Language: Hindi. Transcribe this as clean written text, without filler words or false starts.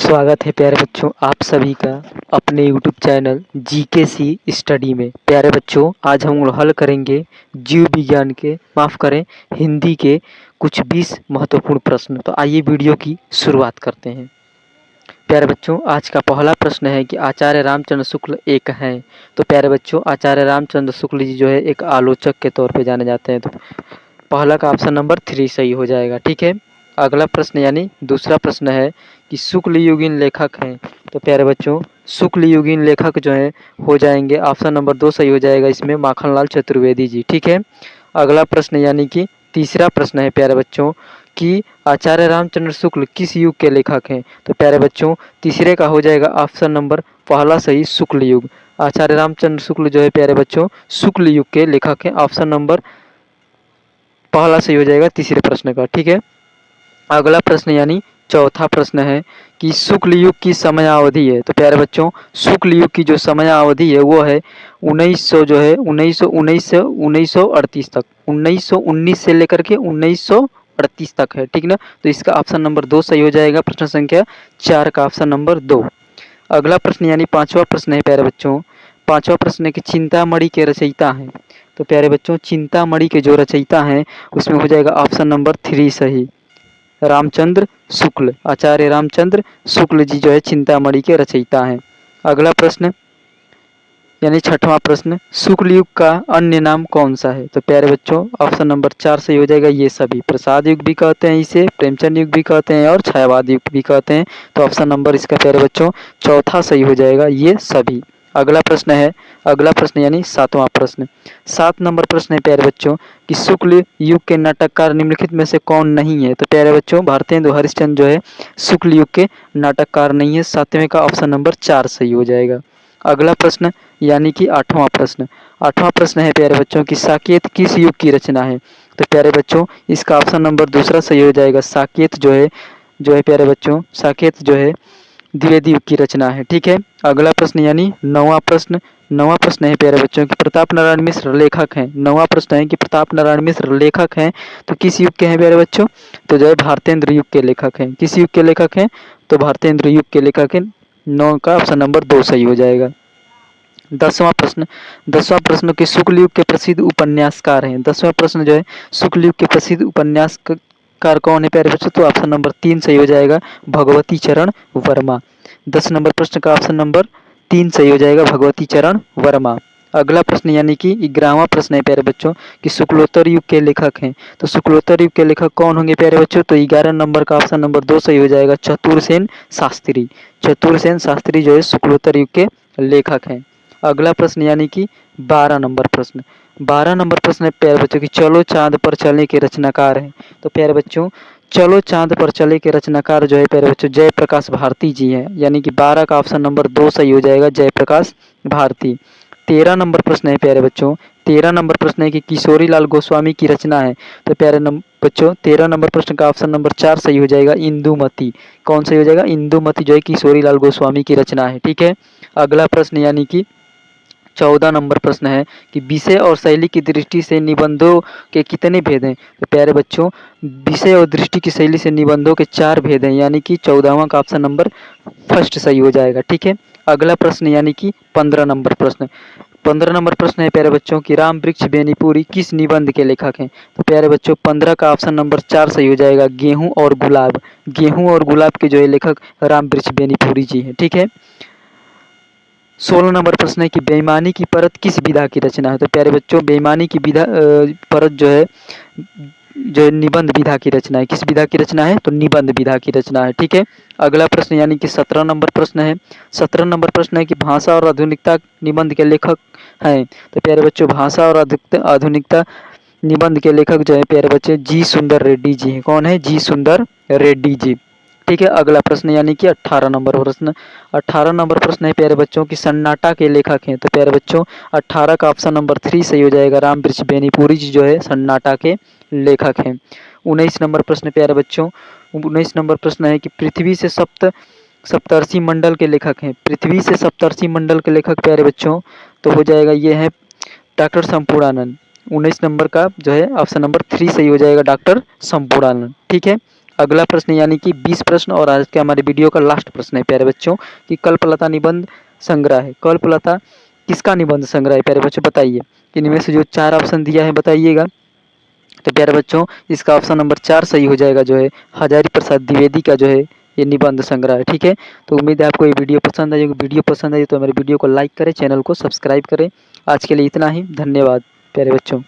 स्वागत है प्यारे बच्चों आप सभी का अपने YouTube चैनल जीकेसी स्टडी में। प्यारे बच्चों आज हम हल करेंगे जीव विज्ञान के हिंदी के कुछ 20 महत्वपूर्ण प्रश्न। तो आइए वीडियो की शुरुआत करते हैं। प्यारे बच्चों आज का पहला प्रश्न है कि आचार्य रामचंद्र शुक्ल एक हैं। तो प्यारे बच्चों आचार्य रामचंद्र शुक्ल जी जो है एक आलोचक के तौर पे जाने जाते हैं। तो पहला का ऑप्शन नंबर 3 सही हो जाएगा। ठीक है, अगला प्रश्न यानी दूसरा प्रश्न है कि शुक्ल युगीन लेखक हैं। तो प्यारे बच्चों शुक्ल युगीन लेखक जो है हो जाएंगे, ऑप्शन नंबर 2 सही हो जाएगा, इसमें माखनलाल चतुर्वेदी जी। ठीक है, अगला प्रश्न यानी कि तीसरा प्रश्न है प्यारे बच्चों कि आचार्य रामचंद्र शुक्ल किस युग के लेखक हैं। तो प्यारे बच्चों तीसरे का हो जाएगा ऑप्शन नंबर पहला सही, शुक्ल युग। आचार्य रामचंद्र शुक्ल जो है प्यारे बच्चों शुक्ल युग के लेखक हैं, ऑप्शन नंबर पहला सही हो जाएगा तीसरे प्रश्न का। ठीक है, अगला प्रश्न यानी चौथा प्रश्न है कि शुक्ल युग की समयावधि है। तो प्यारे बच्चों शुक्ल युग की जो समयावधि है वो है 1900 जो है 1919 से 1938 तक, 1919 से लेकर के 1938 तक है। ठीक ना, तो इसका ऑप्शन नंबर 2 सही हो जाएगा, प्रश्न संख्या 4 का ऑप्शन नंबर 2। अगला प्रश्न यानी पांचवा प्रश्न है प्यारे बच्चों, पांचवा प्रश्न है कि चिंतामणि के रचयिता हैं। तो प्यारे बच्चों चिंतामणि के जो रचयिता हैं उसमें हो जाएगा ऑप्शन नंबर 3 सही, रामचंद्र शुक्ल। आचार्य रामचंद्र शुक्ल जी जो है चिंतामणि के रचयिता हैं। अगला प्रश्न यानी छठवां प्रश्न, शुक्ल युग का अन्य नाम कौन सा है। तो प्यारे बच्चों ऑप्शन नंबर 4 सही हो जाएगा, ये सभी। प्रसाद युग भी कहते हैं इसे, प्रेमचंद युग भी कहते हैं और छायावाद युग भी कहते हैं। तो ऑप्शन नंबर इसका प्यारे बच्चों चौथा सही हो जाएगा, ये सभी। अगला प्रश्न है, अगला प्रश्न यानी सातवां प्रश्न, 7 नंबर प्रश्न है प्यारे बच्चों कि शुक्ल युग के नाटककार निम्नलिखित में से कौन नहीं है। तो प्यारे बच्चों भारतेंदु हरिश्चंद्र जो है शुक्ल युग के नाटककार नहीं है, 7वें का ऑप्शन नंबर 4 सही हो जाएगा। अगला प्रश्न यानी कि आठवां प्रश्न, आठवां प्रश्न है प्यारे बच्चों कि साकेत किस युग की रचना है। तो प्यारे बच्चों इसका ऑप्शन नंबर दूसरा सही हो जाएगा, साकेत जो है प्यारे बच्चों साकेत जो है द्विवेदी युग की रचना है। ठीक है, अगला प्रश्न यानी नौवां प्रश्न, नौवां प्रश्न है प्यारे बच्चों कि प्रताप नारायण मिश्र लेखक हैं। नौवां प्रश्न है कि प्रताप नारायण मिश्र लेखक हैं तो किस युग के हैं प्यारे बच्चों। तो जो है भारतेंद्र युग के लेखक हैं। किस युग के लेखक हैं, तो भारतेंद्र युग के लेखक हैं। 9 का ऑप्शन नंबर 2 सही हो जाएगा। 10वां प्रश्न, 10वां प्रश्न के शुक्ल युग के प्रसिद्ध उपन्यासकार हैं। 10वां प्रश्न जो है शुक्ल युग के प्रसिद्ध उपन्यासकार कौन है प्यारे बच्चों। तो ऑप्शन नंबर 3 सही हो जाएगा, भगवती चरण वर्मा। 10 नंबर प्रश्न का ऑप्शन नंबर 3 सही हो जाएगा, भगवती चरण वर्मा। अगला प्रश्न यानी कि 11वां प्रश्न है प्यारे बच्चों कि शुक्लोत्तर युग के लेखक हैं। तो शुक्लोत्तर युग के लेखक कौन होंगे प्यारे बच्चों। तो 11 नंबर का ऑप्शन नंबर 2 सही हो जाएगा, चतुरसेन शास्त्री। चतुरसेन शास्त्री जो है शुक्लोत्तर युग के लेखक हैं। अगला प्रश्न यानी कि 12 नंबर प्रश्न, 12 नंबर प्रश्न है प्यारे बच्चों कि चलो चांद पर चले के रचनाकार हैं। तो प्यारे बच्चों चलो चांद पर चले के रचनाकार जो है प्यारे बच्चों जयप्रकाश भारती जी हैं, यानी कि 12 का ऑप्शन नंबर 2 सही हो जाएगा, जयप्रकाश भारती। 13 नंबर प्रश्न है प्यारे बच्चों, 13 नंबर प्रश्न है कि किशोरी लाल गोस्वामी की रचना है। तो प्यारे बच्चों 13 नंबर प्रश्न का ऑप्शन नंबर 4 सही हो जाएगा, इंदुमती। कौन सही हो जाएगा, इंदुमती जो है किशोरी लाल गोस्वामी की रचना है। ठीक है, अगला प्रश्न यानी कि 14 नंबर प्रश्न है कि विषय और शैली की दृष्टि से निबंधों के कितने भेद हैं। तो प्यारे बच्चों विषय और दृष्टि की शैली से निबंधों के 4 भेद हैं, यानी कि 14वां का ऑप्शन नंबर फर्स्ट सही हो जाएगा। ठीक है, अगला प्रश्न यानी कि 15 नंबर प्रश्न, 15 नंबर प्रश्न है प्यारे बच्चों कि राम वृक्ष बेनीपुरी किस निबंध के लेखक हैं। तो प्यारे बच्चों 15 का ऑप्शन नंबर 4 सही हो जाएगा, गेहूं और गुलाब। गेहूं और गुलाब के जो है लेखक राम वृक्ष बेनीपुरी जी हैं। ठीक है, 16 नंबर प्रश्न है कि बेईमानी की परत किस विधा की रचना है। तो प्यारे बच्चों बेईमानी की विधा परत जो है निबंध विधा की रचना है। किस विधा की रचना है, तो निबंध विधा की रचना है। ठीक है, अगला प्रश्न यानी कि 17 नंबर प्रश्न है, 17 नंबर प्रश्न है कि भाषा और आधुनिकता निबंध के लेखक हैं। तो प्यारे बच्चों भाषा और आधुनिकता निबंध के लेखक जो है प्यारे बच्चे जी सुंदर रेड्डी जी हैं। कौन है, जी सुंदर रेड्डी जी। ठीक है, अगला प्रश्न यानी कि 18 नंबर प्रश्न, 18 नंबर प्रश्न है प्यारे बच्चों की सन्नाटा के लेखक हैं। तो प्यारे बच्चों 18 का ऑप्शन नंबर 3 सही हो जाएगा, राम वृक्ष बेनीपुरी जी जो है सन्नाटा के लेखक हैं। 19 नंबर प्रश्न प्यारे बच्चों, 19 नंबर प्रश्न है कि पृथ्वी से सप्तर्षि मंडल के लेखक हैं। पृथ्वी से सप्तर्षि मंडल के लेखक प्यारे बच्चों तो हो जाएगा ये है डॉक्टर संपूर्णानंद। 19 नंबर का जो है ऑप्शन नंबर 3 सही हो जाएगा, डॉक्टर संपूर्णानंद। ठीक है, अगला प्रश्न यानी कि 20 प्रश्न और आज के हमारे वीडियो का लास्ट प्रश्न है प्यारे बच्चों कि कल्पलता निबंध संग्रह है। कल्पलता किसका निबंध संग्रह है प्यारे बच्चों बताइए। इनमें से जो 4 ऑप्शन दिया है बताइएगा। तो प्यारे बच्चों इसका ऑप्शन नंबर 4 सही हो जाएगा, जो है हजारी प्रसाद द्विवेदी का जो है ये निबंध संग्रह है। ठीक है, तो उम्मीद है आपको ये वीडियो पसंद आई होगी। वीडियो पसंद आई तो मेरे वीडियो को लाइक करें, चैनल को सब्सक्राइब करें। आज के लिए इतना ही, धन्यवाद प्यारे बच्चों।